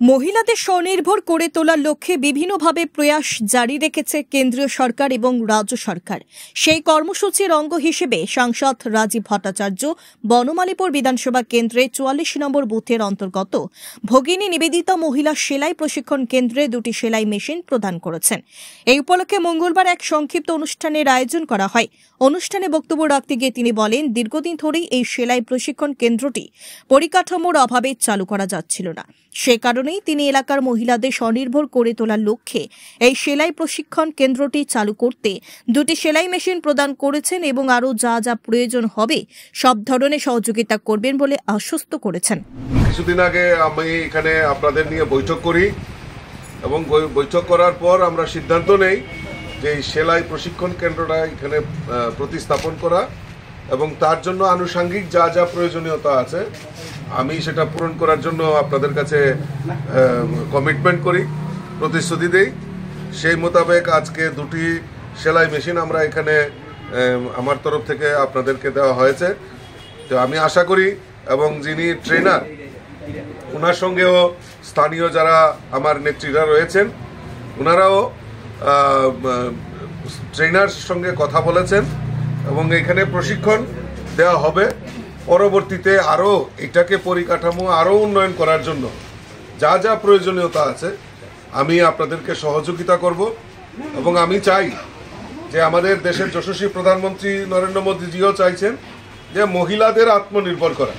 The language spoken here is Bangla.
মহিলাদের স্বনির্ভর করে তোলার লক্ষ্যে বিভিন্নভাবে প্রয়াস জারি রেখেছে কেন্দ্রীয় সরকার এবং রাজ্য সরকার। সেই কর্মসূচির অঙ্গ হিসেবে সাংসদ রাজীব ভট্টাচার্য বনমালীপুর বিধানসভা কেন্দ্রে 44 নম্বর বুথের অন্তর্গত ভগিনী নিবেদিতা মহিলা সেলাই প্রশিক্ষণ কেন্দ্রে 2টি সেলাই মেশিন প্রদান করেছেন। এই উপলক্ষে মঙ্গলবার এক সংক্ষিপ্ত অনুষ্ঠানের আয়োজন করা হয়। অনুষ্ঠানে বক্তব্য রাখতে গিয়ে তিনি বলেন, দীর্ঘদিন ধরেই এই সেলাই প্রশিক্ষণ কেন্দ্রটি পরিকাঠামোর অভাবে চালু করা যাচ্ছিল না। সে কারণেই তিনি এলাকার মহিলাদের স্বনির্ভর করে তোলার লক্ষ্যে এই সেলাই প্রশিক্ষণ কেন্দ্রটি চালু করতে 2টি সেলাই মেশিন প্রদান করেছেন এবং আরও যা যা প্রয়োজন হবে সব ধরনের সহযোগিতা করবেন বলে আশ্বস্ত করেছেন। কিছুদিন আগে আমি এখানে আপনাদের নিয়ে বৈঠক করি এবং বৈঠক করার পর আমরা সিদ্ধান্ত নেই যে এই সেলাই প্রশিক্ষণ কেন্দ্রটা এখানে প্রতিস্থাপন করা এবং তার জন্য আনুষঙ্গিক যা যা প্রয়োজনীয়তা আছে আমি সেটা পূরণ করার জন্য আপনাদের কাছে কমিটমেন্ট করি, প্রতিশ্রুতি দেই। সেই মোতাবেক আজকে 2টি সেলাই মেশিন আমরা এখানে আমার তরফ থেকে আপনাদেরকে দেওয়া হয়েছে। তো আমি আশা করি এবং যিনি ট্রেনার ওনার সঙ্গেও স্থানীয় যারা আমার নেত্রীরা রয়েছেন ওনারাও ট্রেনার সঙ্গে কথা বলেছেন এবং এখানে প্রশিক্ষণ দেওয়া হবে। পরবর্তীতে আরও এটাকে পরিকাঠামো আরও উন্নয়ন করার জন্য যা যা প্রয়োজনীয়তা আছে আমি আপনাদেরকে সহযোগিতা করব এবং আমি চাই যে আমাদের দেশের যশস্বী প্রধানমন্ত্রী নরেন্দ্র মোদীজিও চাইছেন যে মহিলাদের আত্মনির্ভর করা।